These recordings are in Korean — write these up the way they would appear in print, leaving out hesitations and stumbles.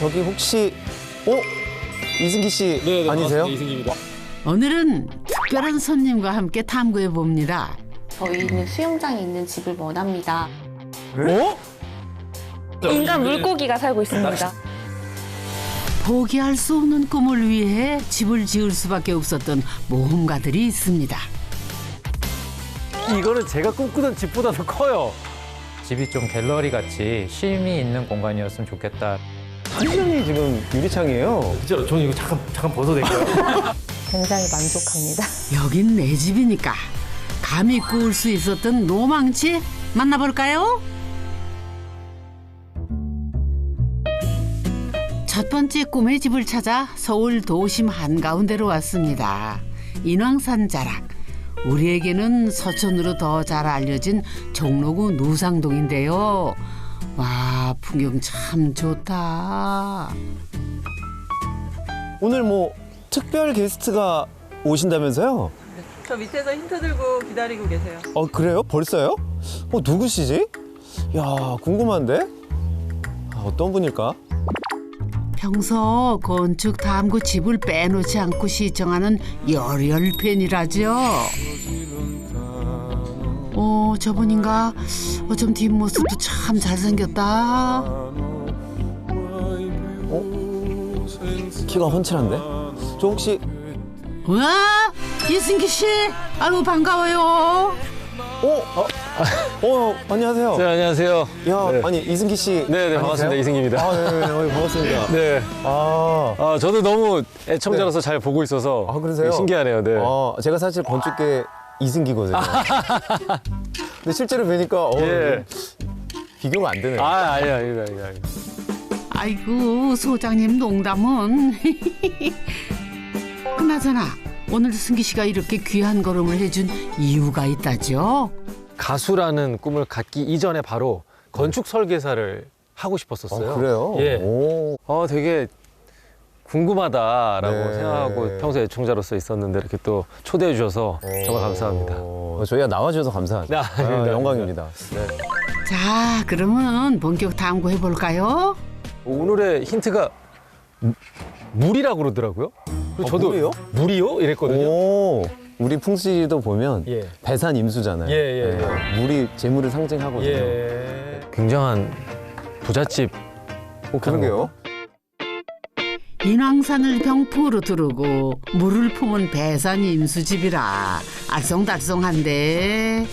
저기 혹시 이승기 씨 네, 아니세요? 이승기입니다. 오늘은 특별한 손님과 함께 탐구해 봅니다. 저희는 수영장이 있는 집을 원합니다. 어? 인간 물고기가 살고 있습니다. 포기할 수 없는 꿈을 위해 집을 지을 수밖에 없었던 모험가들이 있습니다. 이거는 제가 꿈꾸던 집보다도 커요. 집이 좀 갤러리 같이 쉼이 있는 공간이었으면 좋겠다. 완전히 지금 유리창이에요. 진짜로 저는 이거 잠깐 벗어도 될까요? 굉장히 만족합니다. 여긴 내 집이니까 감히 꾸을 수 있었던 로망치 만나볼까요? 첫 번째 꿈의 집을 찾아 서울 도심 한가운데로 왔습니다. 인왕산 자락. 우리에게는 서촌으로 더 잘 알려진 종로구 누상동인데요. 와, 풍경 참 좋다. 오늘 뭐 특별 게스트가 오신다면서요? 저 밑에서 힌트 들고 기다리고 계세요. 그래요? 벌써요? 누구시지? 야, 궁금한데? 어떤 분일까? 평소 건축 탐구 집을 빼놓지 않고 시청하는 열혈 팬이라죠. 저분인가? 좀 뒷모습도 참 잘생겼다. 키가 훤칠한데? 저 혹시 와, 이승기 씨, 아유 반가워요. 안녕하세요. 네, 안녕하세요. 야, 네. 아니 이승기 씨. 네, 반갑습니다. 이승기입니다. 네, 반갑습니다. 네. 저도 너무 애청자로서 잘 보고 있어서 그러세요? 신기하네요. 네. 제가 사실 건축계 이승기거든요. 근데 실제로 뵈니까 예. 비교가 안 되네요. 아니야. 아이고 소장님 농담은. 그나저나 오늘 승기 씨가 이렇게 귀한 걸음을 해준 이유가 있다죠. 가수라는 꿈을 갖기 이전에 바로 건축 설계사를 하고 싶었었어요. 그래요? 예. 오. 되게 궁금하다라고 네. 생각하고 평소 애청자로서 있었는데 이렇게 또 초대해 주셔서 정말 감사합니다. 저희가 나와주셔서 감사합니다. 영광입니다. 네. 자, 그러면 본격 탐구해 볼까요? 오늘의 힌트가 물이라고 그러더라고요. 그래서 저도 물이요? 물이요? 이랬거든요. 우리 풍씨도 보면 예. 배산 임수잖아요. 예. 물이 재물을 상징하거든요. 예. 굉장한 부잣집. 그러게요. 인왕산을 병포로 두르고 물을 품은 배산 임수집이라 알쏭달쏭한데.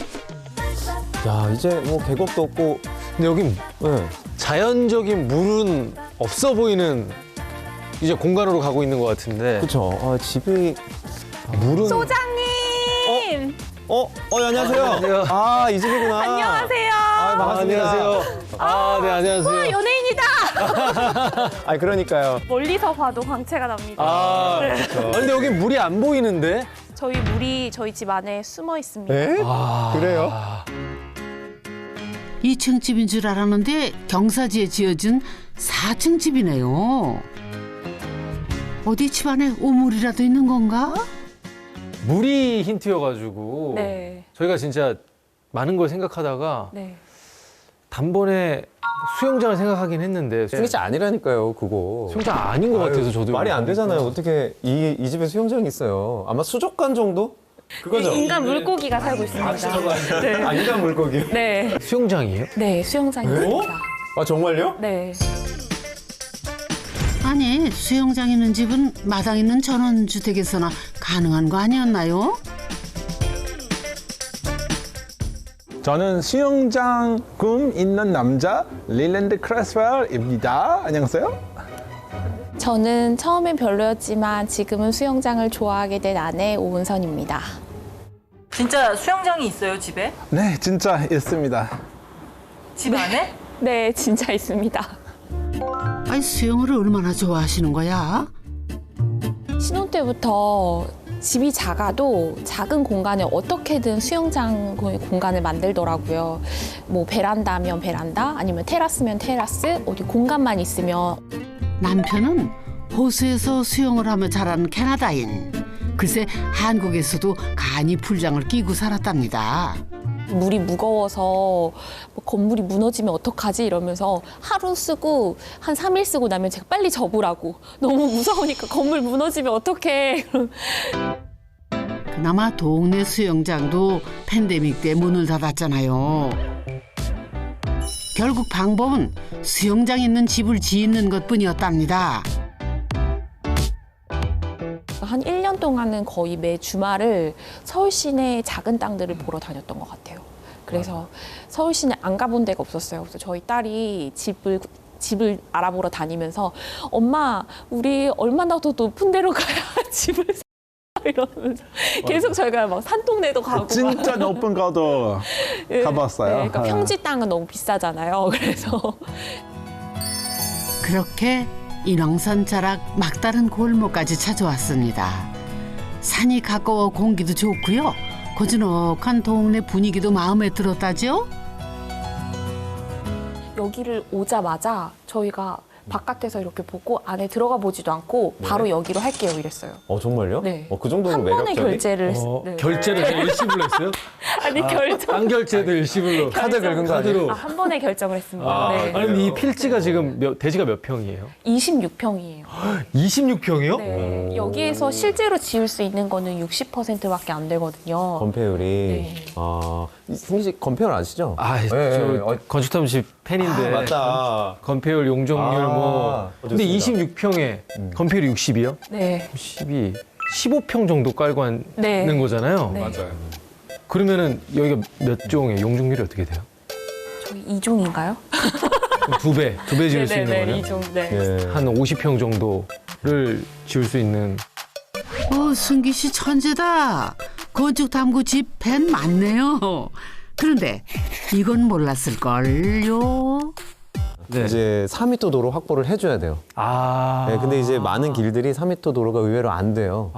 야, 이제 뭐 계곡도 없고. 근데 여긴 네. 자연적인 물은 없어 보이는 이제 공간으로 가고 있는 것 같은데. 그렇죠. 집이 물은 소장님! 안녕하세요. 안녕하세요. 이 집이구나. 안녕하세요. 반갑습니다. 안녕하세요. 네, 안녕하세요. 연예인이다! 그러니까요. 멀리서 봐도 광채가 납니다. 근데 여기 물이 안 보이는데? 저희 물이 저희 집 안에 숨어 있습니다. 네? 그래요? 2층 집인 줄 알았는데 경사지에 지어진 4층 집이네요. 어디 집안에 우물이라도 있는 건가? 물이 힌트여가지고 네. 저희가 진짜 많은 걸 생각하다가 네. 단번에 수영장을 생각하긴 했는데 수영장 아니라니까요, 그거. 수영장 아닌 것 같아서 저도 말이 안 되잖아요. 어떻게 이 집에 수영장이 있어요? 아마 수족관 정도? 그거죠? 인간 물고기가 살고 있습니다. 네. 인간 물고기요? 네. 수영장이에요? 네, 수영장이 있습니다. 정말요? 네. 아니, 수영장 있는 집은 마당 있는 전원주택에서나 가능한 거 아니었나요? 저는 수영장 꿈 있는 남자 릴랜드 크레스웰입니다. 안녕하세요. 저는 처음엔 별로였지만 지금은 수영장을 좋아하게 된 아내 오은선입니다. 진짜 수영장이 있어요, 집에? 네, 진짜 있습니다. 집 안에? 네, 진짜 있습니다. 아니, 수영을 얼마나 좋아하시는 거야? 신혼 때부터 집이 작아도 작은 공간에 어떻게든 수영장 공간을 만들더라고요. 뭐 베란다면 베란다, 아니면 테라스면 테라스, 어디 공간만 있으면. 남편은 호수에서 수영을 하며 자란 캐나다인. 글쎄 한국에서도 간이 풀장을 끼고 살았답니다. 물이 무거워서 뭐 건물이 무너지면 어떡하지 이러면서 하루 쓰고 한 3일 쓰고 나면 제가 빨리 접으라고. 너무 무서우니까 건물 무너지면 어떡해. 그나마 동네 수영장도 팬데믹 때 문을 닫았잖아요. 결국 방법은 수영장 있는 집을 짓는 것뿐이었답니다. 한 1년 동안은 거의 매 주말을 서울 시내 작은 땅들을 보러 다녔던 것 같아요. 그래서 서울 시내 안 가본 데가 없었어요. 그래서 저희 딸이 집을 알아보러 다니면서 엄마 우리 얼마나 더 높은 데로 가야 집을 사 이러면서 계속 저희가 막 산동네도 가고 진짜 높은 거도 예, 가봤어요. 네, 그러니까 평지 땅은 너무 비싸잖아요. 그래서 그렇게 인왕산 자락 막다른 골목까지 찾아왔습니다. 산이 가까워 공기도 좋고요. 고즈넉한 동네 분위기도 마음에 들었다죠? 여기를 오자마자 저희가 바깥에서 이렇게 보고 안에 들어가 보지도 않고 바로 여기로 할게요 이랬어요. 정말요? 네. 그 정도로 한 번에 매력적이? 결제를 네. 결제를 일시불로 했어요? 아니 결정 땅 결제도 일시불로. 카드 긁은 거 아니에요? 카드로. 한 번에 결정을 했습니다. 네. 아니 근데 이 필지가 지금 대지가 몇 평이에요? 26평이에요. 26평이요? 네. 여기에서 실제로 지을 수 있는 거는 60%밖에 안 되거든요. 건폐율이. 네. 승기 씨 건폐율 아시죠? 저 건축탐지 팬인데. 맞다. 건폐율, 용적률 뭐. 근데 좋습니다. 26평에 건폐율이 60이요? 네. 60이 15평 정도 깔고 하는 네. 거잖아요. 네. 맞아요. 그러면은 여기가 몇 종에 용적률이 어떻게 돼요? 저희 2종인가요? 두 배 지을 수 있는 거예요? 2종. 네. 네. 한 50평 정도를 지을 수 있는. 승기 씨 천재다. 건축 탐구 집 팬 많네요. 그런데 이건 몰랐을걸요. 네. 이제 4m 도로 확보를 해줘야 돼요. 네, 근데 이제 많은 길들이 4m 도로가 의외로 안 돼요.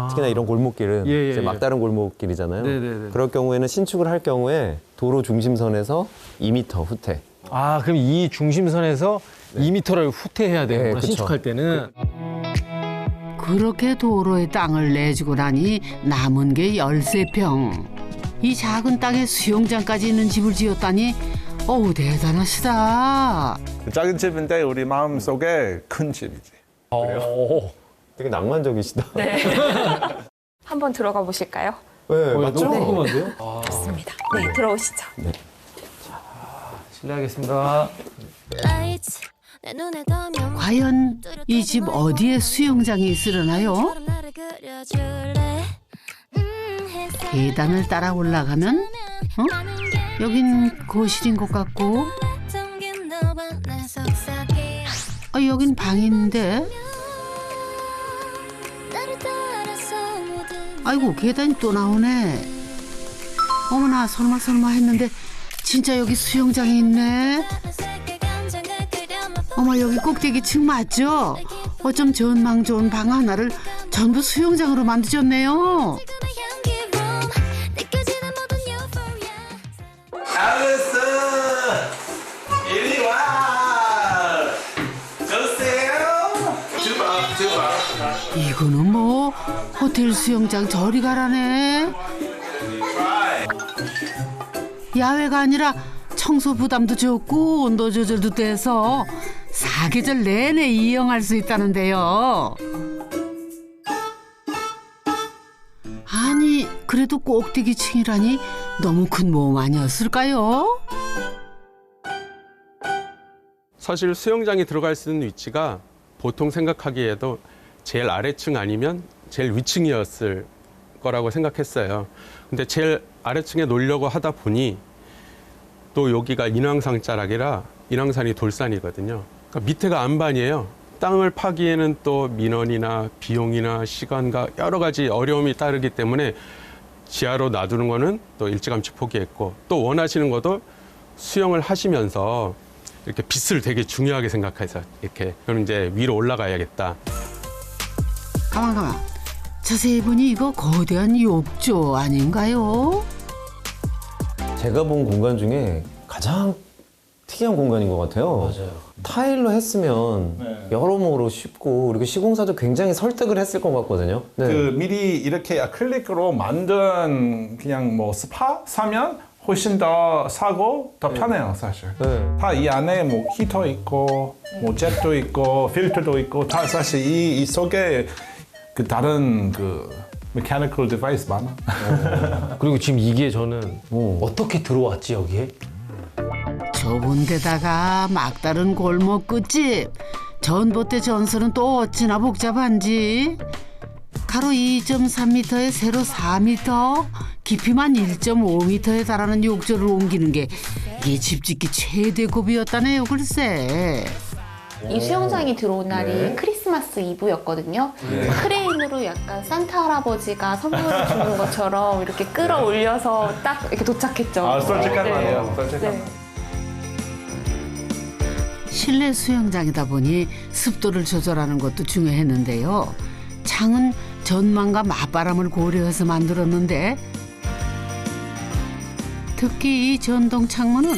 특히나 이런 골목길은 예, 이제 예. 막다른 골목길이잖아요. 네네네. 그럴 경우에는 신축을 할 경우에 도로 중심선에서 2m 후퇴. 그럼 이 중심선에서 2m를 후퇴해야 되는구나, 그쵸. 신축할 때는. 그렇게 도로에 땅을 내주고 나니 남은 게 13평. 이 작은 땅에 수영장까지 있는 집을 지었다니 어우 대단하시다. 작은 집인데 우리 마음 속에 큰 집이지. 되게 낭만적이시다. 네. 한번 들어가 보실까요? 네, 맞죠? 너무 궁금한데요? 좋습니다. 네, 들어오시죠. 실례하겠습니다. 과연 이 집 어디에 수영장이 있으려나요? 계단을 따라 올라가면 여긴 거실인 것 같고 여긴 방인데 아이고 계단이 또 나오네. 어머나 설마 했는데 진짜 여기 수영장이 있네. 어머 여기 꼭대기층 맞죠? 어쩜 전망 좋은 방 하나를 전부 수영장으로 만드셨네요. 알았어. 이리 와. 주세요. 주방. 이거는 뭐 호텔 수영장 저리 가라네. 야외가 아니라 청소 부담도 적고 온도 조절도 돼서 사계절 내내 이용할 수 있다는데요. 아니 그래도 꼭대기층이라니 너무 큰 모험 아니었을까요? 사실 수영장이 들어갈 수 있는 위치가 보통 생각하기에도 제일 아래층 아니면 제일 위층이었을 거라고 생각했어요. 근데 제일 아래층에 놓으려고 하다 보니 또 여기가 인왕산 자락이라 인왕산이 돌산이거든요. 그러니까 밑에가 안반이에요. 땅을 파기에는 또 민원이나 비용이나 시간과 여러 가지 어려움이 따르기 때문에 지하로 놔두는 거는 또 일찌감치 포기했고 또 원하시는 것도 수영을 하시면서 이렇게 빛을 되게 중요하게 생각해서 이렇게 저는 이제 위로 올라가야겠다. 가만 자세히 보니 이거 거대한 욕조 아닌가요? 제가 본 공간 중에 가장 특이한 공간인 것 같아요. 맞아요. 타일로 했으면 여러모로 쉽고 그리고 시공사도 굉장히 설득을 했을 것 같거든요. 네. 그 미리 이렇게 아크릴릭으로 만든 그냥 뭐 스파 사면 훨씬 더 싸고 더 편해요, 사실. 네. 다 이 안에 뭐 히터 있고, 뭐 젯도 있고, 필터도 있고, 다 사실 이 속에 그 다른 그 mechanical device 많아. 그리고 지금 이게 저는 어떻게 들어왔지 여기에? 좁은 데다가 막다른 골목 끝집. 전봇대 전선은 또 어찌나 복잡한지. 가로 2.3m에 세로 4m, 깊이만 1.5m에 달하는 욕조를 옮기는 게 이게 집짓기 최대 고비였다네요, 글쎄. 이 수영장이 들어온 날이 크리스마스 이브였거든요. 크레인으로 약간 산타 할아버지가 선물을 주는 것처럼 이렇게 끌어올려서 딱 이렇게 도착했죠. 아, 솔직한 네. 말이에요. 솔직한 네. 말. 실내 수영장이다 보니 습도를 조절하는 것도 중요했는데요. 창은 전망과 맞바람을 고려해서 만들었는데 특히 이 전동 창문은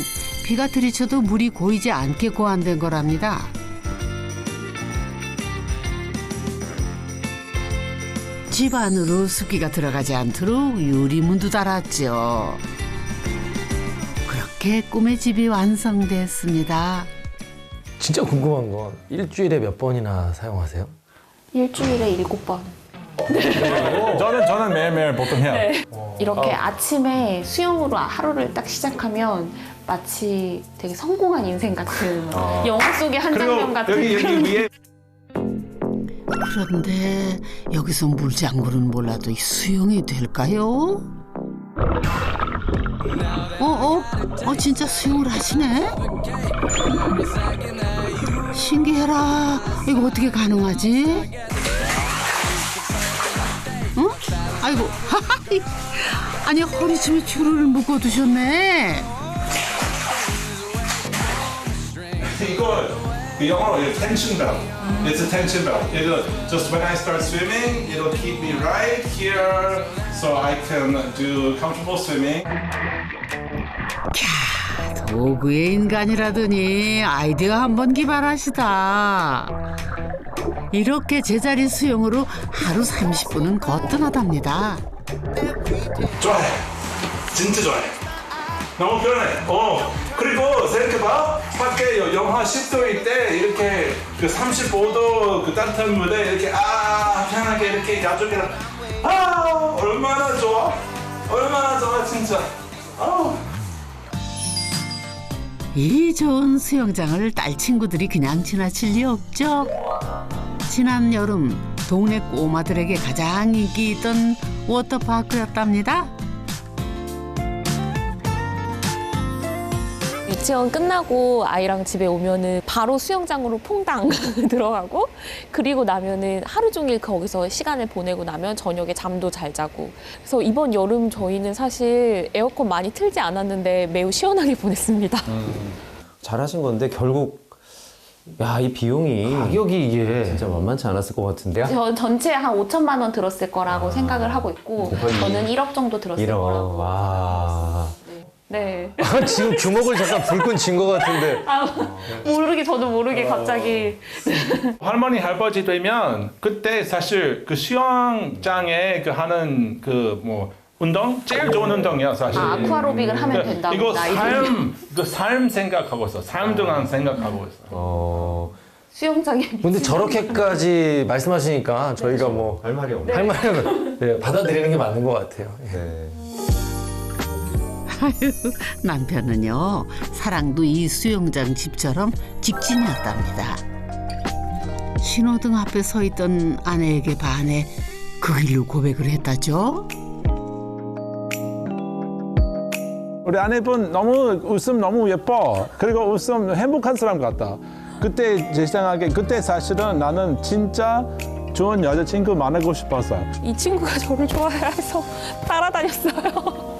비가 들이쳐도 물이 고이지 않게 고안된 거랍니다. 집 안으로 습기가 들어가지 않도록 유리문도 달았죠. 그렇게 꿈의 집이 완성됐습니다. 진짜 궁금한 건 일주일에 몇 번이나 사용하세요? 일주일에 7번. 저는 매일매일 보통 해요. 이렇게 아침에 수영으로 하루를 딱 시작하면 마치 되게 성공한 인생 같은 영화 속의 한 장면 같은 그런 위에 그런데 여기서 물장구는 몰라도 이 수영이 될까요? 진짜 수영을 하시네? 신기해라. 이거 어떻게 가능하지? 응? 아이고, 아니 허리춤에 줄을 묶어두셨네. 이거 그 영어로 이거 tension belt. It's a tension belt. 이거 just when I start swimming, it'll keep me right here, so I can do comfortable swimming. 도구의 인간이라더니 아이디어 한번 기발하시다. 이렇게 제자리 수영으로 하루 30분은 거뜬하답니다. 좋아해. 진짜 좋아해. 너무 편해. 그리고 생각해봐. 밖에 영하 10도일 때 이렇게 그 35도 그 따뜻한 물에 이렇게 편하게 이렇게 가족이랑 얼마나 좋아? 얼마나 좋아 진짜. 이 좋은 수영장을 딸 친구들이 그냥 지나칠 리 없죠. 지난 여름 동네 꼬마들에게 가장 인기 있던 워터파크였답니다. 유치원 끝나고 아이랑 집에 오면은 바로 수영장으로 퐁당 들어가고, 그리고 나면은 하루 종일 거기서 시간을 보내고 나면 저녁에 잠도 잘 자고. 그래서 이번 여름 저희는 사실 에어컨 많이 틀지 않았는데 매우 시원하게 보냈습니다. 잘하신 건데 결국 이 비용이 가격이 이게 진짜 만만치 않았을 것 같은데요? 저 전체 한 5천만 원 들었을 거라고 생각을 하고 있고 저는 1억 정도 들었을 거라고. 와. 네. 지금 주먹을 잠깐 불끈 쥔 것 같은데. 저도 모르게 갑자기. 할머니 할아버지 되면 그때 사실 그 수영장에 그 하는 그 뭐 운동 제일 좋은 운동이야 사실. 아쿠아로빅을 하면 된다고. 이거 나이들이. 삶 생각하고 있어. 삶 동안 생각하고 있어. 수영장에. 근데 저렇게까지 말씀하시니까 저희가 뭐 할 말이 없네. 할 말은 네, 받아들이는 게 맞는 것 같아요. 네. 남편은요, 사랑도 이 수영장 집처럼 직진이었답니다. 신호등 앞에 서 있던 아내에게 반해 그 길로 고백을 했다죠. 우리 아내분 웃음 너무 예뻐. 그리고 웃음 행복한 사람 같다. 그때 제 생각에 그때 사실은 나는 진짜 좋은 여자친구 만나고 싶었어. 이 친구가 저를 좋아해서 따라다녔어요.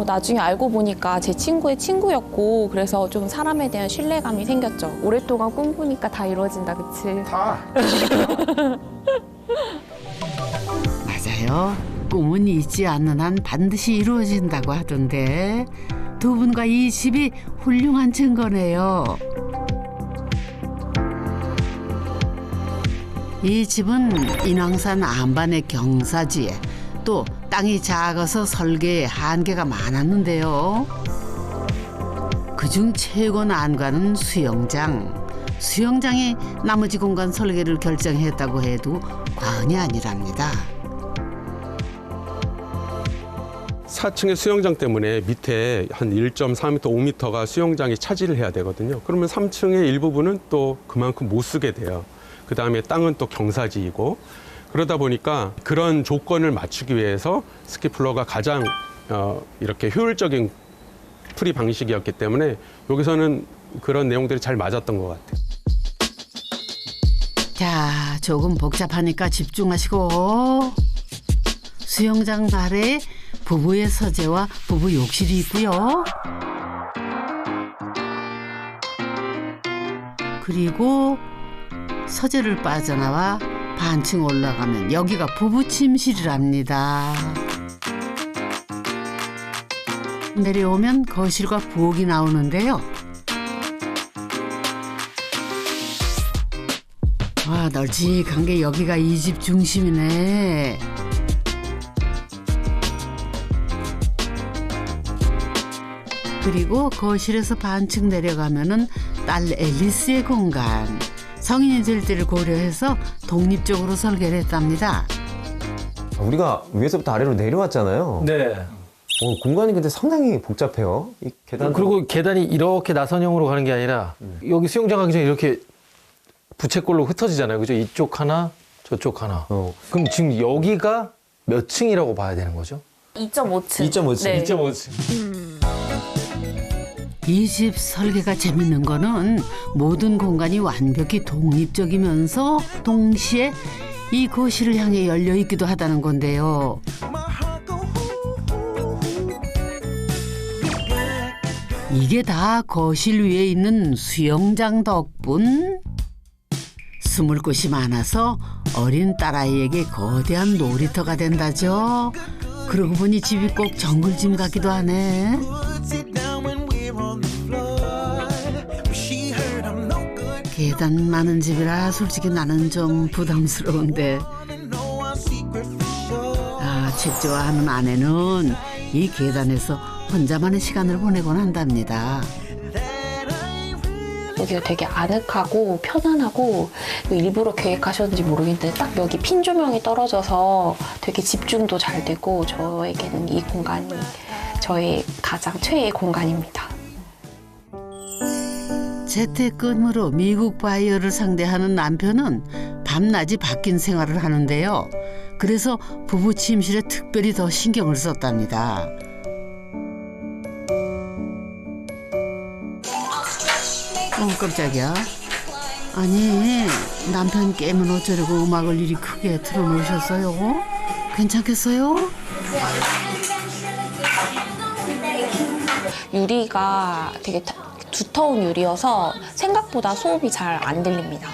나중에 알고 보니까 제 친구의 친구였고, 그래서 좀 사람에 대한 신뢰감이 생겼죠. 오랫동안 꿈꾸니까 다 이루어진다, 그치? 다. 맞아요. 꿈은 잊지 않는 한 반드시 이루어진다고 하던데 두 분과 이 집이 훌륭한 증거네요. 이 집은 인왕산 안반의 경사지에 또 땅이 작아서 설계에 한계가 많았는데요. 그중 최고 난관은 수영장. 수영장이 나머지 공간 설계를 결정했다고 해도 과언이 아니랍니다. 4층의 수영장 때문에 밑에 한 1.4m, 5m가 수영장이 차지를 해야 되거든요. 그러면 3층의 일부분은 또 그만큼 못 쓰게 돼요. 그 다음에 땅은 또 경사지이고 그러다 보니까 그런 조건을 맞추기 위해서 스키플로어가 가장 이렇게 효율적인 풀이 방식이었기 때문에 여기서는 그런 내용들이 잘 맞았던 것 같아요. 자, 조금 복잡하니까 집중하시고. 수영장 아래에 부부의 서재와 부부 욕실이 있고요. 그리고 서재를 빠져나와 반층 올라가면 여기가 부부 침실이랍니다. 내려오면 거실과 부엌이 나오는데요. 와, 널찍한 게 여기가 이 집 중심이네. 그리고 거실에서 반층 내려가면은 딸 앨리스의 공간. 성인이 될 때를 고려해서 독립적으로 설계를 했답니다. 우리가 위에서부터 아래로 내려왔잖아요. 네. 공간이 근데 상당히 복잡해요. 이 계단. 그리고 계단이 이렇게 나선형으로 가는 게 아니라 여기 수영장 가기 전에 이렇게 부채꼴로 흩어지잖아요. 그죠? 이쪽 하나, 저쪽 하나. 그럼 지금 여기가 몇 층이라고 봐야 되는 거죠? 2.5층. 2.5층. 네. 2.5층. 이 집 설계가 재밌는 거는 모든 공간이 완벽히 독립적이면서 동시에 이 거실을 향해 열려 있기도 하다는 건데요. 이게 다 거실 위에 있는 수영장 덕분? 숨을 곳이 많아서 어린 딸아이에게 거대한 놀이터가 된다죠. 그러고 보니 집이 꼭 정글짐 같기도 하네. 계단 많은 집이라 솔직히 나는 좀 부담스러운데, 책 좋아하는 아내는 이 계단에서 혼자만의 시간을 보내곤 한답니다. 여기가 되게 아늑하고 편안하고 일부러 계획하셨는지 모르겠는데 딱 여기 핀 조명이 떨어져서 되게 집중도 잘 되고 저에게는 이 공간이 저의 가장 최애 공간입니다. 재택근무로 미국 바이어를 상대하는 남편은 밤낮이 바뀐 생활을 하는데요. 그래서 부부 침실에 특별히 더 신경을 썼답니다. 깜짝이야. 아니, 남편 깨면 어쩌려고 음악을 이리 크게 틀어놓으셨어요? 괜찮겠어요? 유리가 되게 두터운 유리여서 생각보다 소음이 잘 안 들립니다.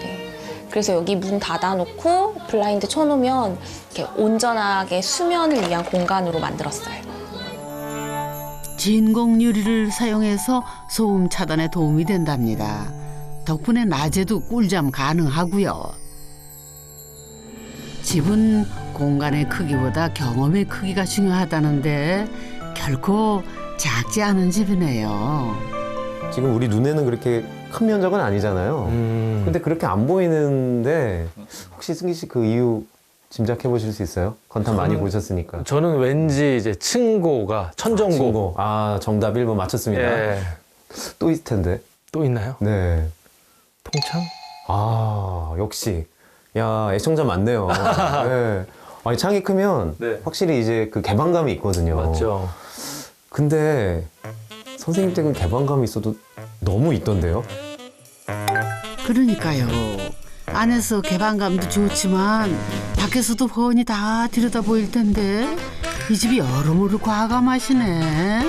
네. 그래서 여기 문 닫아놓고 블라인드 쳐놓으면 이렇게 온전하게 수면을 위한 공간으로 만들었어요. 진공 유리를 사용해서 소음 차단에 도움이 된답니다. 덕분에 낮에도 꿀잠 가능하고요. 집은 공간의 크기보다 경험의 크기가 중요하다는데 결코 작지 않은 집이네요. 지금 우리 눈에는 그렇게 큰 면적은 아니잖아요. 근데 그렇게 안 보이는데 혹시 승기 씨 그 이유 짐작해 보실 수 있어요? 건담 많이 보셨으니까. 저는 왠지 이제 층고가 천정고. 층고. 정답 1번 맞췄습니다. 예. 또 있을 텐데. 또 있나요? 네. 통창? 역시. 야, 애청자 많네요. 네. 아니, 창이 크면 네. 확실히 이제 그 개방감이 있거든요. 맞죠. 근데 선생님 댁은 개방감이 있어도 너무 있던데요? 그러니까요. 안에서 개방감도 좋지만 밖에서도 훤히 다 들여다 보일 텐데 이 집이 여러모로 과감하시네.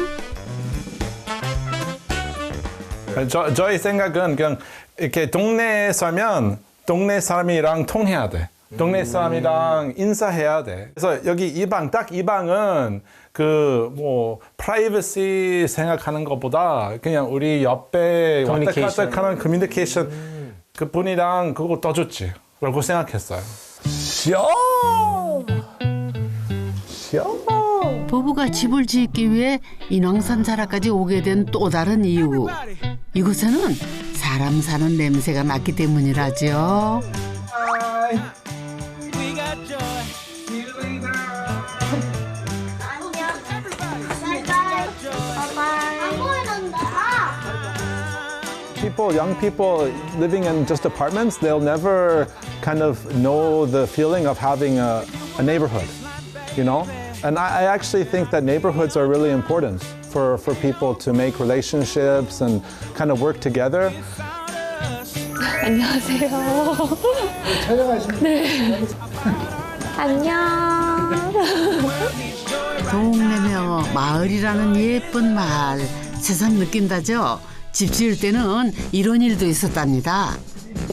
저희 생각은 그냥 이렇게 동네에 살면 동네 사람이랑 통해야 돼. 동네 사람이랑 인사해야 돼. 그래서 여기 이 방, 딱 이 방은 그 뭐 프라이버시 생각하는 것보다 그냥 우리 옆에 왔다 갔다 하는 커뮤니케이션 그 분이랑 그거 더 좋지 라고 생각했어요. 부부가 집을 짓기 위해 인왕산 자락까지 오게 된 또 다른 이유. 이곳에는 사람 사는 냄새가 났기 때문이라죠. Young people living in just apartments, they'll never kind of know the feeling of having a neighborhood, you know? And I actually think that neighborhoods are really important for people to make relationships and kind of work together. 안녕하세요. 네. 안녕. 동네며 마을이라는 예쁜 말 새삼 느낀다죠. 집 지을 때는 이런 일도 있었답니다.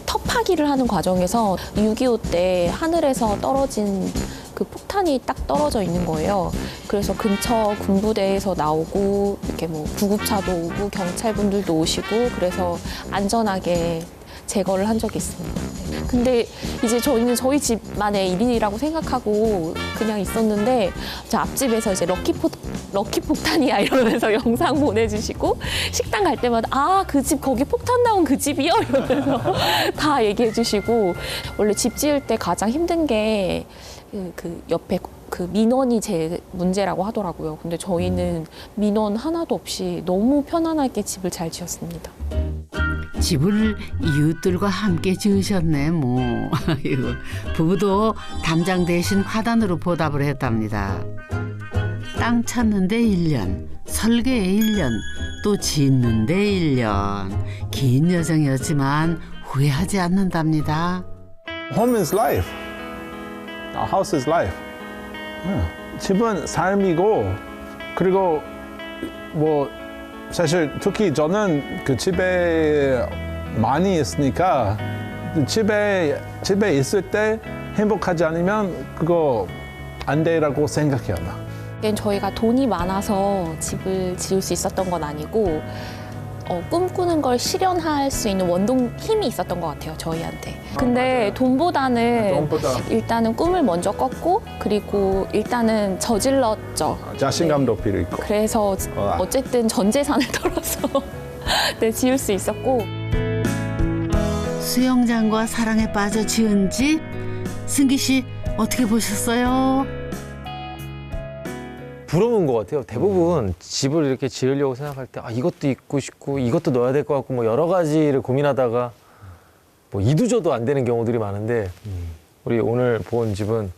터파기를 하는 과정에서 6.25 때 하늘에서 떨어진 그 폭탄이 딱 떨어져 있는 거예요. 그래서 근처 군부대에서 나오고 이렇게 뭐 구급차도 오고 경찰분들도 오시고 그래서 안전하게 제거를 한 적이 있습니다. 근데 이제 저희는 저희 집만의 일이라고 생각하고 그냥 있었는데 저 앞집에서 이제 럭키 폭탄이야 이러면서 영상 보내주시고 식당 갈 때마다 아, 그 집 거기 폭탄 나온 그 집이요? 이러면서 다 얘기해 주시고 원래 집 지을 때 가장 힘든 게 그 옆에 그 민원이 제일 문제라고 하더라고요. 근데 저희는 민원 하나도 없이 너무 편안하게 집을 잘 지었습니다. 집을 이웃들과 함께 지으셨네 뭐. 이거 부부도 담장 대신 화단으로 보답을 했답니다. 땅 찾는데 1년, 설계에 1년, 또 짓는데 1년. 긴 여정이었지만 후회하지 않는답니다. Home is life. A house is life. 집은 삶이고 그리고 뭐 사실 특히 저는 그 집에 많이 있으니까 집에 있을 때 행복하지 않으면 그거 안 돼라고 생각해요. 저희가 돈이 많아서 집을 지을 수 있었던 건 아니고 꿈꾸는 걸 실현할 수 있는 원동 힘이 있었던 것 같아요, 저희한테. 근데 돈보다는 일단은 꿈을 먼저 꿨고 그리고 일단은 저질렀죠. 자신감도 필요 있고. 그래서 어쨌든 전 재산을 털어서 네, 지을 수 있었고. 수영장과 사랑에 빠져 지은 집, 승기 씨 어떻게 보셨어요? 부러운 것 같아요. 대부분 집을 이렇게 지으려고 생각할 때 아, 이것도 있고 싶고 이것도 넣어야 될 것 같고 뭐 여러 가지를 고민하다가 뭐 이도저도 안 되는 경우들이 많은데 우리 오늘 본 집은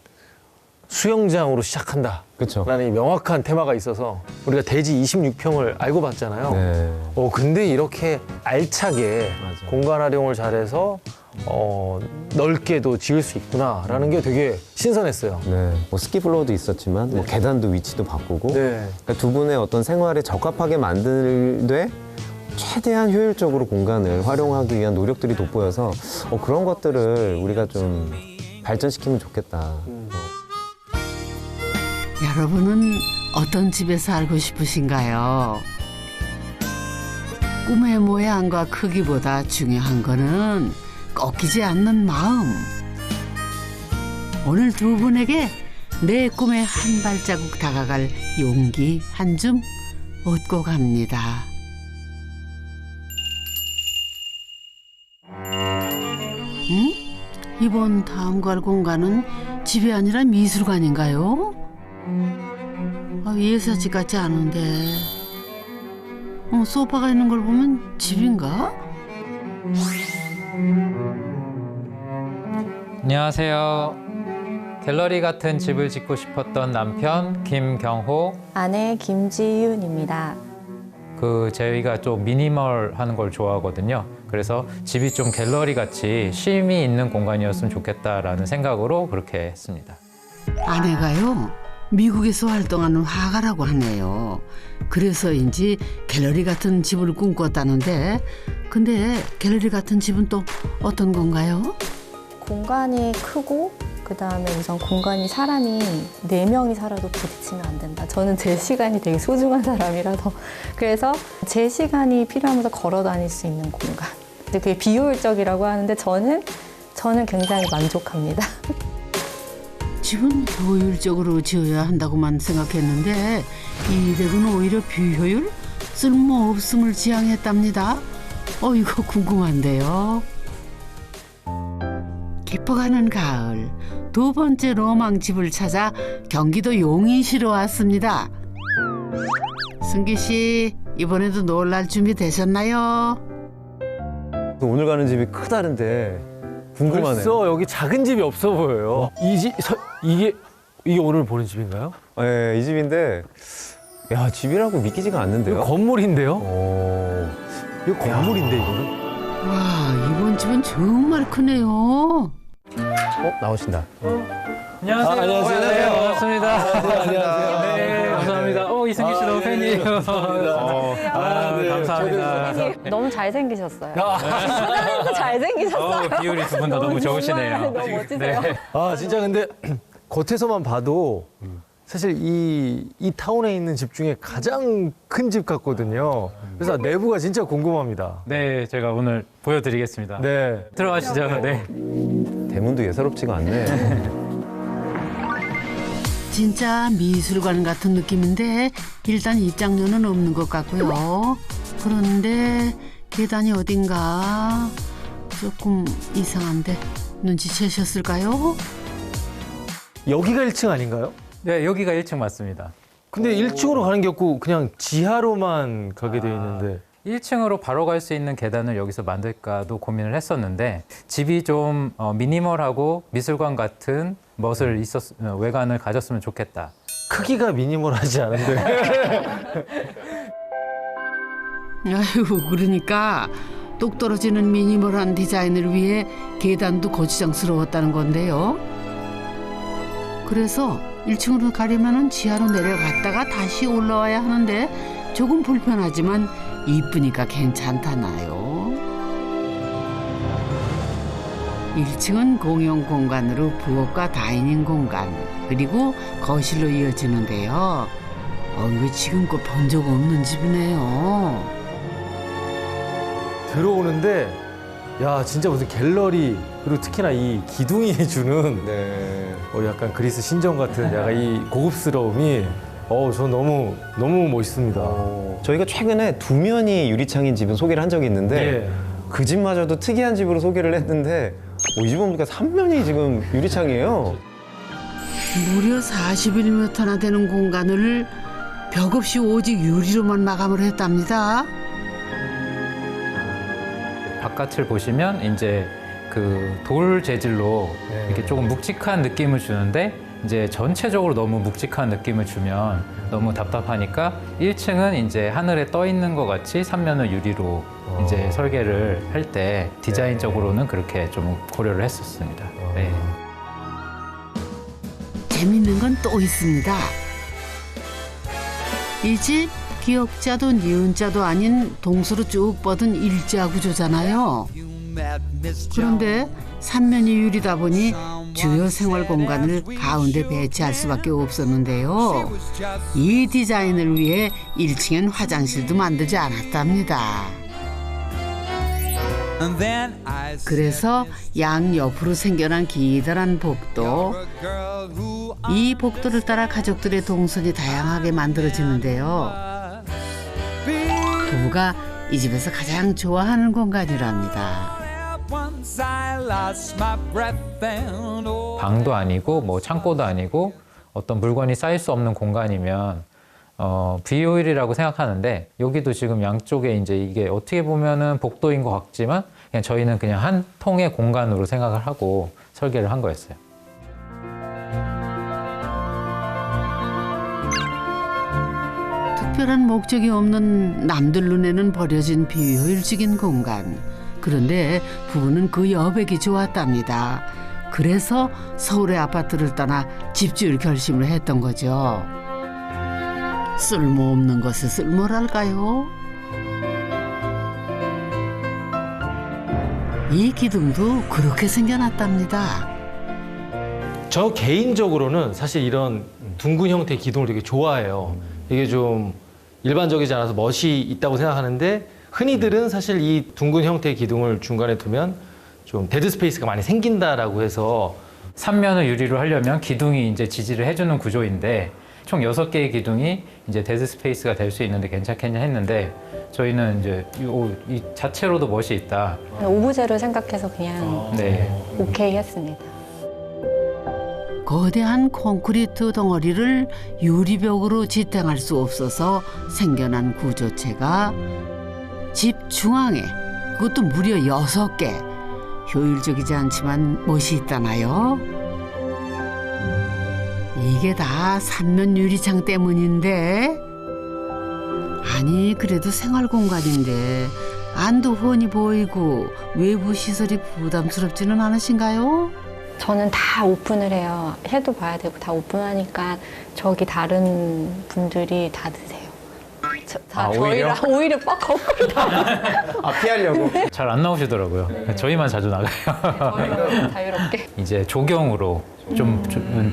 수영장으로 시작한다. 그쵸. 라는 이 명확한 테마가 있어서 우리가 대지 26평을 알고 봤잖아요. 네. 근데 이렇게 알차게 맞아. 공간 활용을 잘해서 넓게도 지을 수 있구나라는 게 되게 신선했어요. 네. 뭐 스키블로우도 있었지만 뭐 계단도 위치도 바꾸고 네. 그러니까 두 분의 어떤 생활에 적합하게 만들되 최대한 효율적으로 공간을 활용하기 위한 노력들이 돋보여서 그런 것들을 우리가 좀 발전시키면 좋겠다. 여러분은 어떤 집에 살고 싶으신가요? 꿈의 모양과 크기보다 중요한 거는 꺾이지 않는 마음. 오늘 두 분에게 내 꿈에 한 발자국 다가갈 용기 한 줌 얻고 갑니다. 응? 이번 다음 갈 공간은 집이 아니라 미술관인가요? 예사집 같지 않은데. 소파가 있는 걸 보면 집인가? 안녕하세요. 갤러리 같은 집을 짓고 싶었던 남편 김경호. 아내 김지윤입니다. 저희가 좀 미니멀하는 걸 좋아하거든요. 그래서 집이 좀 갤러리 같이 쉼이 있는 공간이었으면 좋겠다라는 생각으로 그렇게 했습니다. 아내가요, 미국에서 활동하는 화가라고 하네요. 그래서인지 갤러리 같은 집을 꿈꿨다는데, 근데 갤러리 같은 집은 또 어떤 건가요? 공간이 크고 그다음에 우선 공간이 사람이 4명이 살아도 부딪히면 안 된다. 저는 제 시간이 되게 소중한 사람이라서 그래서 제 시간이 필요하면서 걸어 다닐 수 있는 공간. 근데 그게 비효율적이라고 하는데 저는 굉장히 만족합니다. 집은 효율적으로 지어야 한다고만 생각했는데 이 댁은 오히려 비효율, 쓸모없음을 지향했답니다. 이거 궁금한데요. 깊어가는 가을, 두 번째 로망집을 찾아 경기도 용인시로 왔습니다. 승기 씨, 이번에도 놀랄 준비 되셨나요? 오늘 가는 집이 크다는데 궁금하네요. 벌써 여기 작은 집이 없어 보여요. 이게 오늘 보는 집인가요? 네, 이 집인데 야, 집이라고 믿기지가 않는데요. 이거 건물인데요? 이거 건물인데 이거는? 와, 이번 집은 정말 크네요. 나오신다. 안녕하세요. 안녕하세요. 반갑습니다. 안녕하세요. 네, 감사합니다. 이승기 씨 너무 팬이에요. 네, 감사합니다. 너무 잘생기셨어요. 아, 잘생기셨어요. 비율이 두 분 다 너무 좋으시네요. 너무 멋지세요. 네. 진짜 근데 겉에서만 봐도 사실 이 타운에 있는 집 중에 가장 큰 집 같거든요. 그래서 내부가 진짜 궁금합니다. 네, 제가 오늘 보여드리겠습니다. 네. 들어가시죠. 네. 대문도 예사롭지가 않네. 진짜 미술관 같은 느낌인데 일단 입장료는 없는 것 같고요. 그런데 계단이 어딘가 조금 이상한데 눈치채셨을까요? 여기가 1층 아닌가요? 네, 여기가 1층 맞습니다. 근데 1층으로 가는 게 없고 그냥 지하로만 가게 돼 있는데 1층으로 바로 갈 수 있는 계단을 여기서 만들까도 고민을 했었는데 집이 좀 미니멀하고 미술관 같은 멋을 외관을 가졌으면 좋겠다. 크기가 미니멀하지 않은데 아유, 그러니까 똑 떨어지는 미니멀한 디자인을 위해 계단도 거추장스러웠다는 건데요. 그래서 1층으로 가려면 지하로 내려갔다가 다시 올라와야 하는데 조금 불편하지만 이쁘니까 괜찮다나요. 1층은 공용 공간으로 부엌과 다이닝 공간 그리고 거실로 이어지는데요. 이거 지금껏 본 적 없는 집이네요. 들어오는데 야 진짜 무슨 갤러리 그리고 특히나 이 기둥이 주는 네. 약간 그리스 신전 같은 약간 이 고급스러움이 저 너무 멋있습니다. 저희가 최근에 두 면이 유리창인 집은 소개를 한 적이 있는데 예. 그 집마저도 특이한 집으로 소개를 했는데 이 집은 보니까 3면이 지금 유리창이에요. 무려 41m나 되는 공간을 벽 없이 오직 유리로만 마감을 했답니다. 바깥을 보시면 이제 그 돌 재질로 이렇게 조금 묵직한 느낌을 주는데 이제 전체적으로 너무 묵직한 느낌을 주면 너무 답답하니까 1층은 이제 하늘에 떠 있는 것 같이 3면을 유리로 이제 설계를 할 때 디자인적으로는 그렇게 좀 고려를 했었습니다. 네. 재밌는 건 또 있습니다. 이 집 기역자도 니은자도 아닌 동서로 쭉 뻗은 일자 구조잖아요. 그런데 3면이 유리다 보니 주요 생활 공간을 가운데 배치할 수밖에 없었는데요. 이 디자인을 위해 1층엔 화장실도 만들지 않았답니다. 그래서 양 옆으로 생겨난 기다란 복도, 이 복도를 따라 가족들의 동선이 다양하게 만들어지는데요. 부부가 이 집에서 가장 좋아하는 공간이랍니다. 방도 아니고 뭐 창고도 아니고 어떤 물건이 쌓일 수 없는 공간이면 비효율이라고 생각하는데 여기도 지금 양쪽에 이제 이게 어떻게 보면은 복도인 것 같지만 그냥 저희는 그냥 한 통의 공간으로 생각을 하고 설계를 한 거였어요. 특별한 목적이 없는 남들 눈에는 버려진 비효율적인 공간. 그런데 부부는 그 여백이 좋았답니다. 그래서 서울의 아파트를 떠나 집주일 결심을 했던 거죠. 쓸모없는 것에 쓸모랄까요? 이 기둥도 그렇게 생겨났답니다. 저 개인적으로는 사실 이런 둥근 형태의 기둥을 되게 좋아해요. 이게 좀 일반적이지 않아서 멋이 있다고 생각하는데 흔히들은 사실 이 둥근 형태의 기둥을 중간에 두면 좀 데드 스페이스가 많이 생긴다라고 해서 3면을 유리로 하려면 기둥이 이제 지지를 해주는 구조인데 총 6개의 기둥이 이제 데드 스페이스가 될 수 있는데 괜찮겠냐 했는데 저희는 이제 이 자체로도 멋이 있다. 오브제를 생각해서 그냥 네. 오케이 했습니다. 거대한 콘크리트 덩어리를 유리벽으로 지탱할 수 없어서 생겨난 구조체가 집 중앙에 그것도 무려 6개. 효율적이지 않지만 멋이 있다나요? 이게 다 3면 유리창 때문인데? 아니 그래도 생활 공간인데 안도 훤히 보이고 외부 시설이 부담스럽지는 않으신가요? 저는 다 오픈을 해요. 해도 봐야 되고 다 오픈하니까 저기 다른 분들이 다 드세요. 오히려? 오히려 빡 거꾸로 다. 아, 피하려고? 잘 안 나오시더라고요. 저희만 자주 나가요. 저희가 자유롭게. 이제 조경으로 좀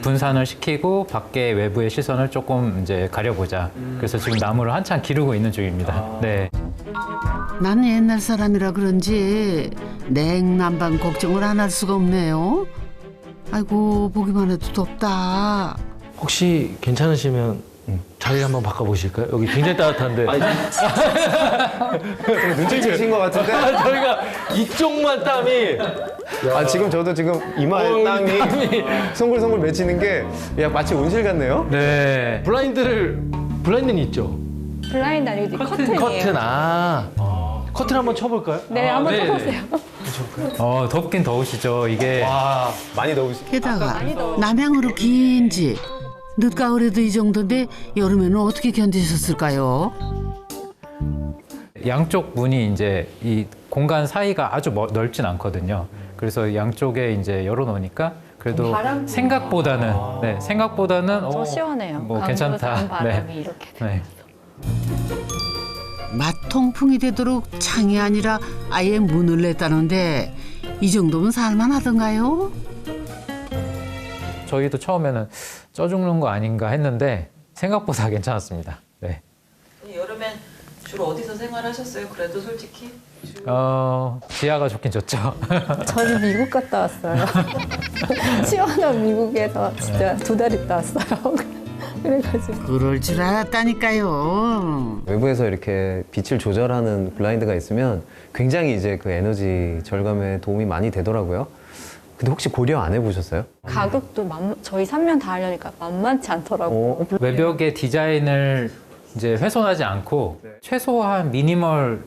분산을 시키고 밖에 외부의 시선을 조금 이제 가려보자. 그래서 지금 나무를 한참 기르고 있는 중입니다. 네. 난 옛날 사람이라 그런지 냉난방 걱정을 안 할 수가 없네요. 아이고 보기만 해도 덥다. 혹시 괜찮으시면 자리 한번 바꿔보실까요? 여기 굉장히 따뜻한데. 눈치채신 것 같은데? 저희가 이쪽만 땀이. 아, 지금 저도 지금 이마에 땀이 송글송글 맺히는 게 야, 마치 온실 같네요? 네. 블라인드는 있죠? 블라인드 아니고 커튼이에요. 커튼, 커튼 한번 쳐볼까요? 네, 한번 네네. 쳐보세요. 덥긴 더우시죠. 이게 와, 많이 더우시 게다가 남향으로 긴 집. 늦가을에도 이 정도인데 여름에는 어떻게 견디셨을까요? 양쪽 문이 이제 이 공간 사이가 아주 넓진 않거든요. 그래서 양쪽에 이제 열어놓으니까 그래도 생각보다는 더 시원해요. 뭐 안으로 괜찮다. 산 바람이 이렇게. 네. 맛통풍이 되도록 창이 아니라 아예 문을 냈다는데 이 정도면 살만하던가요? 저희도 처음에는 쪄 죽는 거 아닌가 했는데 생각보다 괜찮았습니다. 네. 여름엔 주로 어디서 생활하셨어요? 그래도 솔직히? 지하가 좋긴 좋죠. 저는 미국 갔다 왔어요. 시원한 미국에서 진짜 2달 있다 왔어요. 그래가지고. 그럴 줄 알았다니까요. 외부에서 이렇게 빛을 조절하는 블라인드가 있으면 굉장히 이제 그 에너지 절감에 도움이 많이 되더라고요. 근데 혹시 고려 안 해보셨어요? 가격도 저희 3면 다 하려니까 만만치 않더라고요. 외벽의 디자인을 이제 훼손하지 않고 최소한 미니멀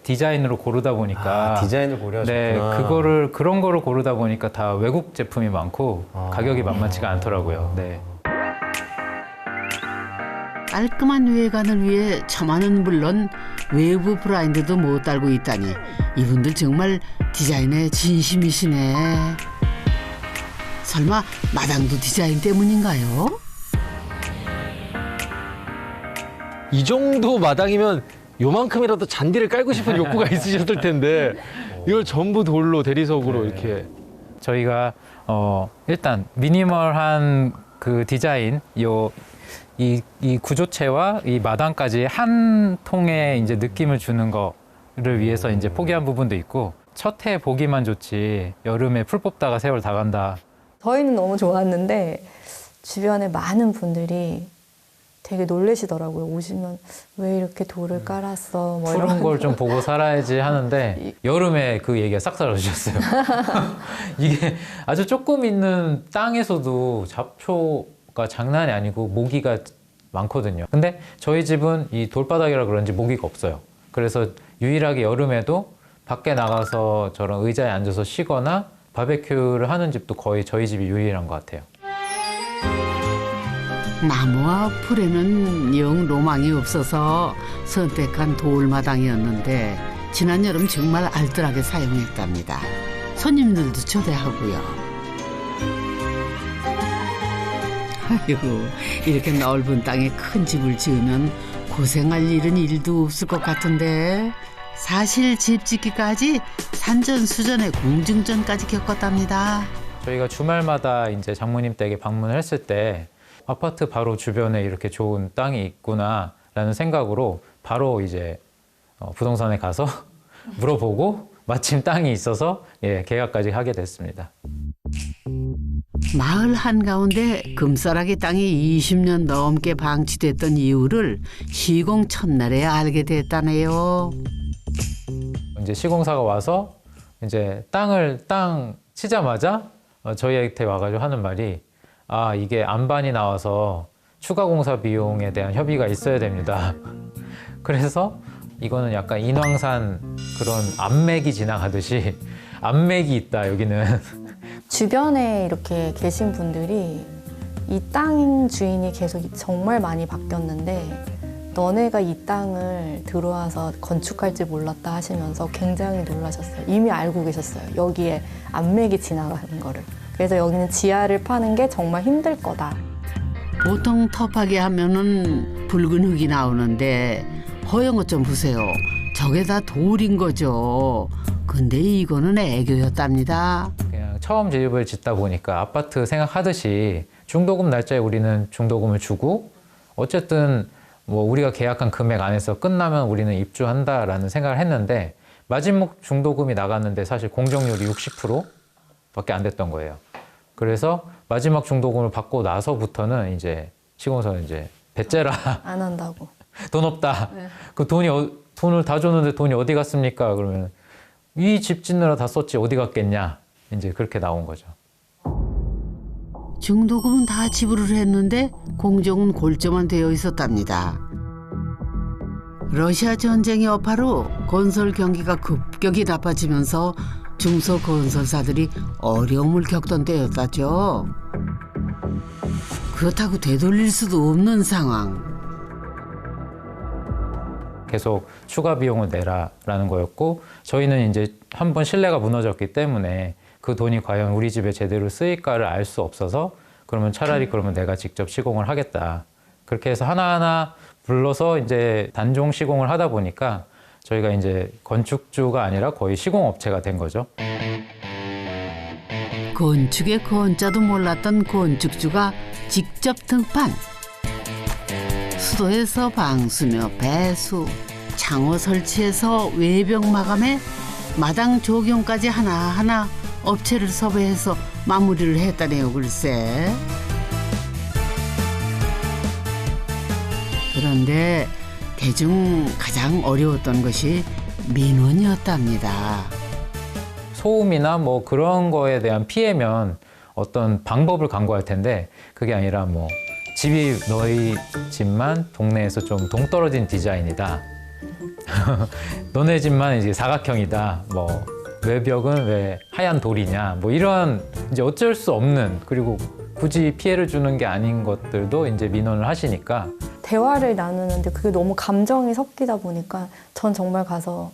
디자인으로 고르다 보니까 디자인을 고려하셨구나. 네, 그런 거를 고르다 보니까 다 외국 제품이 많고 가격이 만만치가 않더라고요. 네. 깔끔한 외관을 위해 처마는 물론 외부 블라인드도 못 달고 있다니 이분들 정말 디자인에 진심이시네. 설마 마당도 디자인 때문인가요? 이 정도 마당이면 요만큼이라도 잔디를 깔고 싶은 욕구가 있으셨을 텐데 이걸 전부 돌로 대리석으로 이렇게. 저희가 일단 미니멀한 그 디자인 이 구조체와 이 마당까지 한 통의 이제 느낌을 주는 거를 위해서 이제 포기한 부분도 있고 첫 해 보기만 좋지 여름에 풀 뽑다가 세월 다 간다. 저희는 너무 좋았는데 주변에 많은 분들이 되게 놀라시더라고요. 오시면 왜 이렇게 돌을 깔았어? 뭐 푸른 이런 걸 좀 보고 살아야지 하는데 여름에 그 얘기가 싹 사라지셨어요. 이게 아주 조금 있는 땅에서도 잡초가 장난이 아니고 모기가 많거든요. 근데 저희 집은 이 돌바닥이라 그런지 모기가 없어요. 그래서 유일하게 여름에도 밖에 나가서 저런 의자에 앉아서 쉬거나 바베큐를 하는 집도 거의 저희 집이 유일한 것 같아요. 나무와 풀에는 영 로망이 없어서 선택한 돌마당이었는데 지난 여름 정말 알뜰하게 사용했답니다. 손님들도 초대하고요. 아이고 이렇게 넓은 땅에 큰 집을 지으면 고생할 일은 일도 없을 것 같은데 사실 집 짓기까지 산전수전에 공중전까지 겪었답니다. 저희가 주말마다 이제 장모님 댁에 방문을 했을 때 아파트 바로 주변에 이렇게 좋은 땅이 있구나라는 생각으로 바로 이제 부동산에 가서 물어보고 마침 땅이 있어서 계약까지 하게 됐습니다. 마을 한가운데 금싸라기 땅이 20년 넘게 방치됐던 이유를 시공 첫날에 알게 됐다네요. 이제 시공사가 와서 이제 땅 치자마자 저희한테 와가지고 하는 말이 아, 이게 안반이 나와서 추가 공사 비용에 대한 협의가 있어야 됩니다. 그래서 이거는 약간 인왕산 그런 암맥이 지나가듯이 암맥이 있다, 여기는. 주변에 이렇게 계신 분들이 이 땅 주인이 계속 정말 많이 바뀌었는데 너네가 이 땅을 들어와서 건축할지 몰랐다 하시면서 굉장히 놀라셨어요. 이미 알고 계셨어요. 여기에 암맥이 지나가는 거를. 그래서 여기는 지하를 파는 게 정말 힘들 거다. 보통 터파기 하면은 붉은 흙이 나오는데 허연 것 좀 보세요. 저게 다 돌인 거죠. 근데 이거는 애교였답니다. 그냥 처음 집을 짓다 보니까 아파트 생각하듯이 중도금 날짜에 우리는 중도금을 주고 어쨌든 뭐 우리가 계약한 금액 안에서 끝나면 우리는 입주한다라는 생각을 했는데 마지막 중도금이 나갔는데 사실 공정률이 60%밖에 안 됐던 거예요. 그래서 마지막 중도금을 받고 나서부터는 이제 시공사는 이제 배째라 안 한다고. 돈 없다. 네. 그 돈을 다 줬는데 돈이 어디 갔습니까? 그러면 이 집 짓느라 다 썼지 어디 갔겠냐. 이제 그렇게 나온 거죠. 중도금은 다 지불을 했는데 공정은 골조만 되어 있었답니다. 러시아 전쟁의 여파로 건설 경기가 급격히 나빠지면서 중소건설사들이 어려움을 겪던 때였다죠. 그렇다고 되돌릴 수도 없는 상황. 계속 추가 비용을 내라라는 거였고 저희는 이제 한번 신뢰가 무너졌기 때문에 그 돈이 과연 우리 집에 제대로 쓰일까를 알 수 없어서 그러면 차라리 그러면 내가 직접 시공을 하겠다. 그렇게 해서 하나하나 불러서 이제 단종 시공을 하다 보니까 저희가 이제 건축주가 아니라 거의 시공업체가 된 거죠. 건축의 건자도 몰랐던 건축주가 직접 등판. 수도에서 방수며 배수, 창호 설치해서 외벽 마감에 마당 조경까지 하나하나 업체를 섭외해서 마무리를 했다네요, 글쎄. 그런데 대중 가장 어려웠던 것이 민원이었답니다. 소음이나 뭐 그런 거에 대한 피해면 어떤 방법을 강구할 텐데 그게 아니라 뭐 집이 너희 집만 동네에서 좀 동떨어진 디자인이다. 너네 집만 이제 사각형이다. 뭐 외벽은 왜 하얀 돌이냐. 뭐 이런 이제 어쩔 수 없는 그리고 굳이 피해를 주는 게 아닌 것들도 이제 민원을 하시니까 대화를 나누는데 그게 너무 감정이 섞이다 보니까 전 정말 가서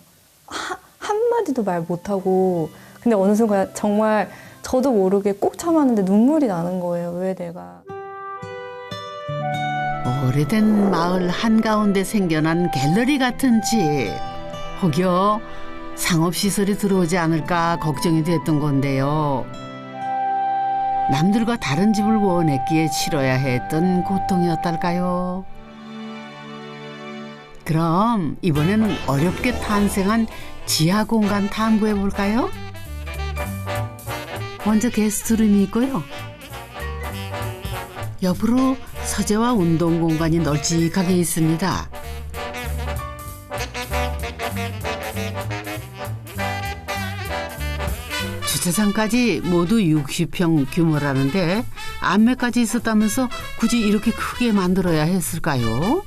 한마디도 말 못하고 근데 어느 순간 정말 저도 모르게 꼭 참았는데 눈물이 나는 거예요. 왜 내가. 오래된 마을 한가운데 생겨난 갤러리 같은 집. 혹여 상업시설이 들어오지 않을까 걱정이 됐던 건데요. 남들과 다른 집을 원했기에 치러야 했던 고통이었달까요? 그럼 이번에는 어렵게 탄생한 지하 공간 탐구해 볼까요? 먼저 게스트룸이 있고요. 옆으로 서재와 운동 공간이 널찍하게 있습니다. 주차장까지 모두 60평 규모라는데 안매까지 있었다면서 굳이 이렇게 크게 만들어야 했을까요?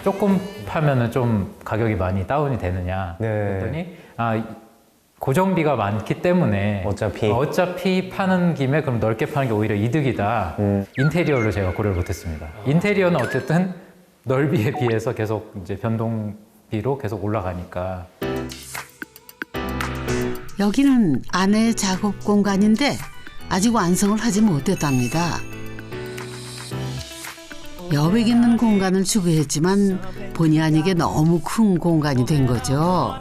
조금 파면은 좀 가격이 많이 다운이 되느냐 그랬더니 고정비가 많기 때문에 어차피 파는 김에 그럼 넓게 파는 게 오히려 이득이다. 인테리어를 제가 고려를 못했습니다. 인테리어는 어쨌든 넓이에 비해서 계속 이제 변동비로 계속 올라가니까. 여기는 아내 작업 공간인데 아직 완성을 하지 못했답니다. 여백 있는 공간을 추구했지만 본의 아니게 너무 큰 공간이 된 거죠.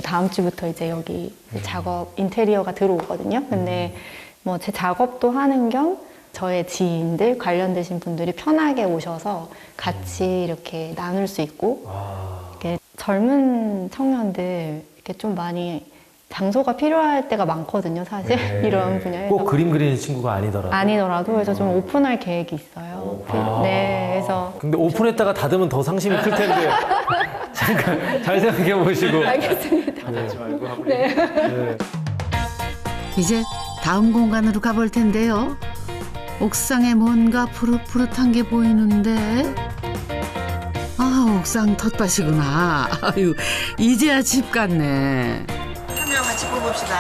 다음 주부터 이제 여기 작업 인테리어가 들어오거든요. 근데 뭐 제 작업도 하는 겸 저의 지인들 관련되신 분들이 편하게 오셔서 같이 이렇게 나눌 수 있고 이렇게 젊은 청년들 이렇게 좀 많이 장소가 필요할 때가 많거든요, 사실. 네. 이런 분야에서. 꼭 그림 그리는 친구가 아니더라도. 아니더라도 그래서 좀 오픈할 계획이 있어요. 네, 그래서 근데 오픈했다가 닫으면 더 상심이 클 텐데. 잠깐 잘 생각해 보시고. 알겠습니다. 네. 네. 이제 다음 공간으로 가볼 텐데요. 옥상에 뭔가 푸릇푸릇한 게 보이는데 아, 옥상 텃밭이구나. 아유, 이제야 집 같네. 한명 같이 뽑읍시다.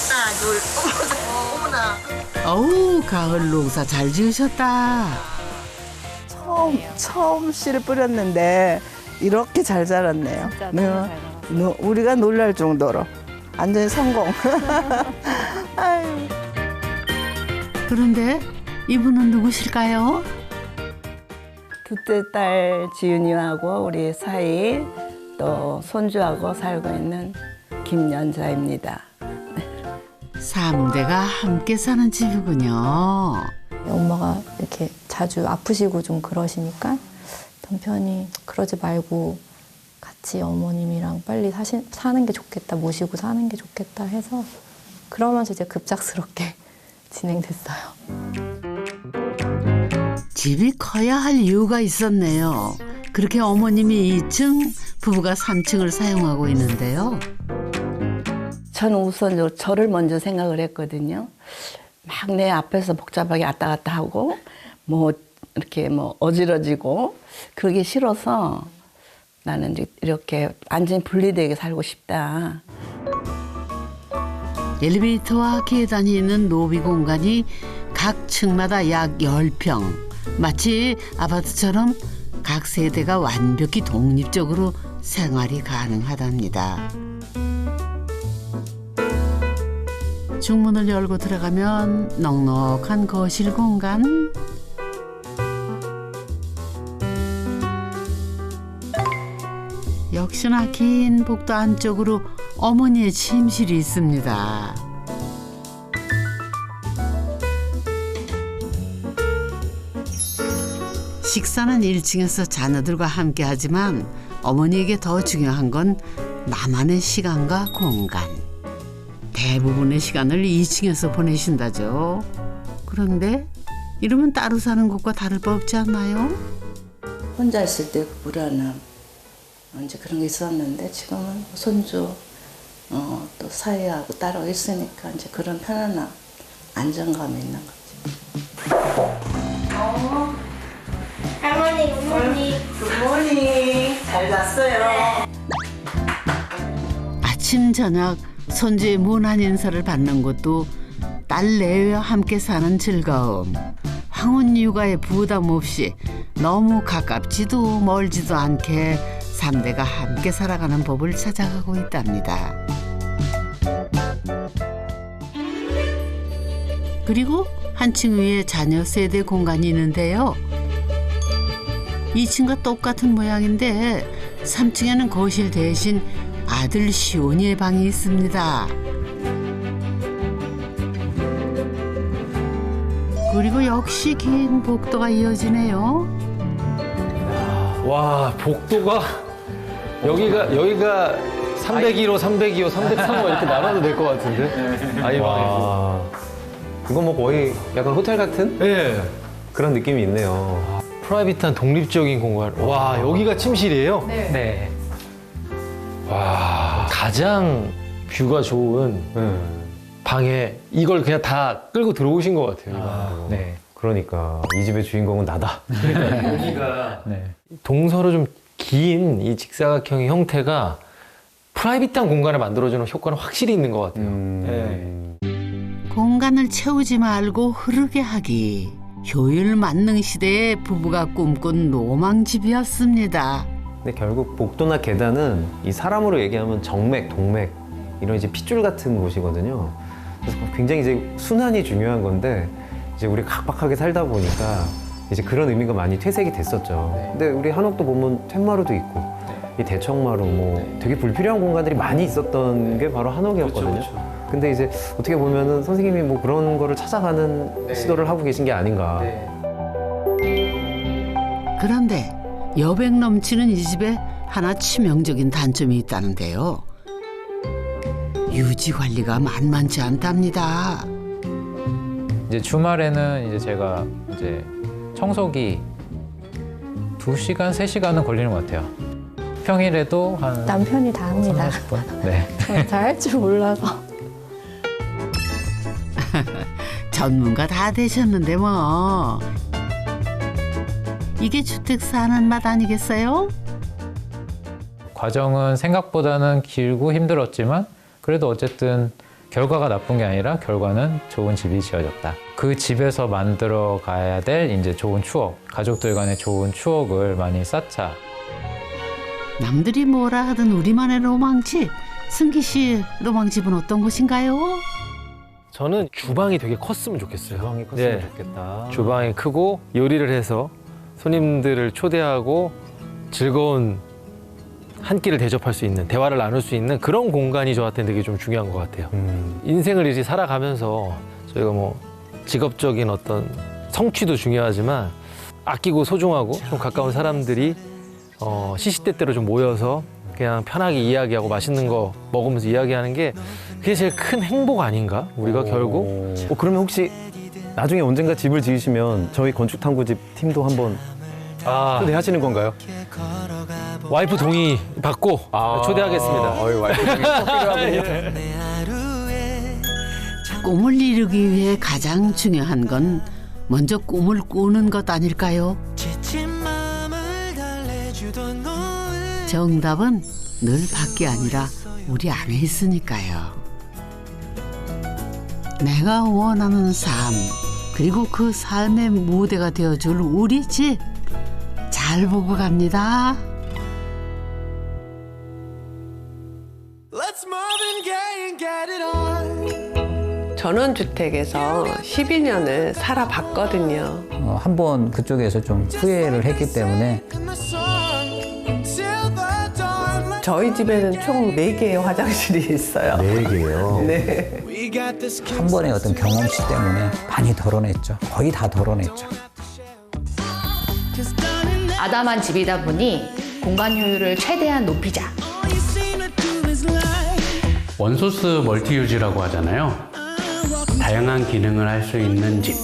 하나, 둘, 어머나. 어우, 가을 농사 잘 지으셨다. 처음 씨를 뿌렸는데 이렇게 잘 자랐네요. 진짜 너무 잘 자랐어요. 우리가 놀랄 정도로 완전히 성공. 아유. 그런데 이분은 누구실까요? 둘째 딸 지윤이하고 우리 사이 또 손주하고 살고 있는 김연자입니다. 3대가 함께 사는 집이군요. 엄마가 이렇게 자주 아프시고 좀 그러시니까 남편이 그러지 말고 같이 어머님이랑 빨리 사는 게 좋겠다, 모시고 사는 게 좋겠다 해서 그러면서 이제 급작스럽게 진행됐어요. 집이 커야 할 이유가 있었네요. 그렇게 어머님이 2층, 부부가 3층을 사용하고 있는데요. 저는 우선 저를 먼저 생각을 했거든요. 막 내 앞에서 복잡하게 왔다 갔다 하고 뭐 이렇게 뭐 어지러지고 그러기 싫어서 나는 이렇게 완전히 분리되게 살고 싶다. 엘리베이터와 계단이 있는 노비 공간이 각 층마다 약 10평. 마치 아파트처럼 각 세대가 완벽히 독립적으로 생활이 가능하답니다. 중문을 열고 들어가면 넉넉한 거실 공간. 역시나 긴 복도 안쪽으로 어머니의 침실이 있습니다. 식사는 1층에서 자녀들과 함께 하지만 어머니에게 더 중요한 건 나만의 시간과 공간. 대부분의 시간을 2층에서 보내신다죠. 그런데 이러면 따로 사는 곳과 다를 바 없지 않나요? 혼자 있을 때 그 불안함 이제 그런 게 있었는데 지금은 손주 또 사이하고 따로 있으니까 이제 그런 편안함, 안정감이 있는 거죠. 할머니, 굿모닝. 굿모닝. 잘 잤어요. 아침 저녁 손주의 무난 인사를 받는 것도 딸 내외와 함께 사는 즐거움. 황혼 육아의 부담 없이 너무 가깝지도 멀지도 않게 3대가 함께 살아가는 법을 찾아가고 있답니다. 그리고 한층 위에 자녀 세대 공간이 있는데요. 2층과 똑같은 모양인데 3층에는 거실 대신 아들 시온이의 방이 있습니다. 그리고 역시 긴 복도가 이어지네요. 와, 복도가 여기가 302호, 302호, 303호 이렇게 나눠도 될 것 같은데. 아이 와, 이건 뭐 거의 약간 호텔 같은 네. 그런 느낌이 있네요. 프라이빗한 독립적인 공간. 와, 여기가 침실이에요? 네. 와, 가장 뷰가 좋은 방에 이걸 그냥 다 끌고 들어오신 것 같아요. 네. 그러니까 이 집의 주인공은 나다. 그러니까 여기가 네. 동서로 좀 긴 이 직사각형의 형태가 프라이빗한 공간을 만들어주는 효과는 확실히 있는 것 같아요. 네. 공간을 채우지 말고 흐르게 하기. 효율 만능 시대의 부부가 꿈꾼 로망집이었습니다. 근데 결국 복도나 계단은 이 사람으로 얘기하면 정맥, 동맥 이런 이제 핏줄 같은 곳이거든요. 그래서 굉장히 이제 순환이 중요한 건데 이제 우리 각박하게 살다 보니까 이제 그런 의미가 많이 퇴색이 됐었죠. 근데 우리 한옥도 보면 툇마루도 있고 이 대청마루 뭐 되게 불필요한 공간들이 많이 있었던 게 바로 한옥이었거든요. 근데 이제 어떻게 보면은 선생님이 뭐 그런 거를 찾아가는 시도를 하고 계신 게 아닌가. 그런데 여백 넘치는 이 집에 하나 치명적인 단점이 있다는데요. 유지 관리가 만만치 않답니다. 이제 주말에는 이제 제가 이제 청소기 2시간, 3시간은 걸리는 것 같아요. 평일에도 한 남편이 다 합니다. 30분? 네. 저는 잘 할 줄 몰라서. 전문가 다 되셨는데 뭐. 이게 주택 사는 맛 아니겠어요? 과정은 생각보다는 길고 힘들었지만 그래도 어쨌든 결과가 나쁜 게 아니라 결과는 좋은 집이 지어졌다. 그 집에서 만들어 가야 될 이제 좋은 추억, 가족들 간의 좋은 추억을 많이 쌓자. 남들이 뭐라 하든 우리만의 로망집. 승기 씨 로망집은 어떤 곳인가요? 저는 주방이 되게 컸으면 좋겠어요. 주방이 컸으면 네. 좋겠다. 주방이 크고 요리를 해서 손님들을 초대하고 즐거운 한 끼를 대접할 수 있는, 대화를 나눌 수 있는 그런 공간이 저한테는 되게 좀 중요한 것 같아요. 인생을 이제 살아가면서 저희가 뭐 직업적인 어떤 성취도 중요하지만 아끼고 소중하고 좀 가까운 사람들이 시시때때로 좀 모여서 그냥 편하게 이야기하고 맛있는 거 먹으면서 이야기하는 게 그게 제일 큰 행복 아닌가? 우리가 결국. 그러면 혹시 나중에 언젠가 집을 지으시면 저희 건축탐구집 팀도 한번 초대하시는 건가요? 와이프 동의 받고 초대하겠습니다. 와이프 동의 꼭 필요하군요. 꿈을 이루기 위해 가장 중요한 건 먼저 꿈을 꾸는 것 아닐까요? 정답은 늘 밖이 아니라 우리 안에 있으니까요. 내가 원하는 삶, 그리고 그 삶의 무대가 되어줄 우리 집 잘 보고 갑니다. 전원 주택에서 12년을 살아봤거든요. 한번 그쪽에서 좀 후회를 했기 때문에 저희 집에는 총 4개의 화장실이 있어요. 4개요? 네. 한 번의 어떤 경험치 때문에 많이 덜어냈죠. 거의 다 덜어냈죠. 아담한 집이다 보니 공간 효율을 최대한 높이자. 원소스 멀티유지라고 하잖아요. 다양한 기능을 할 수 있는 집.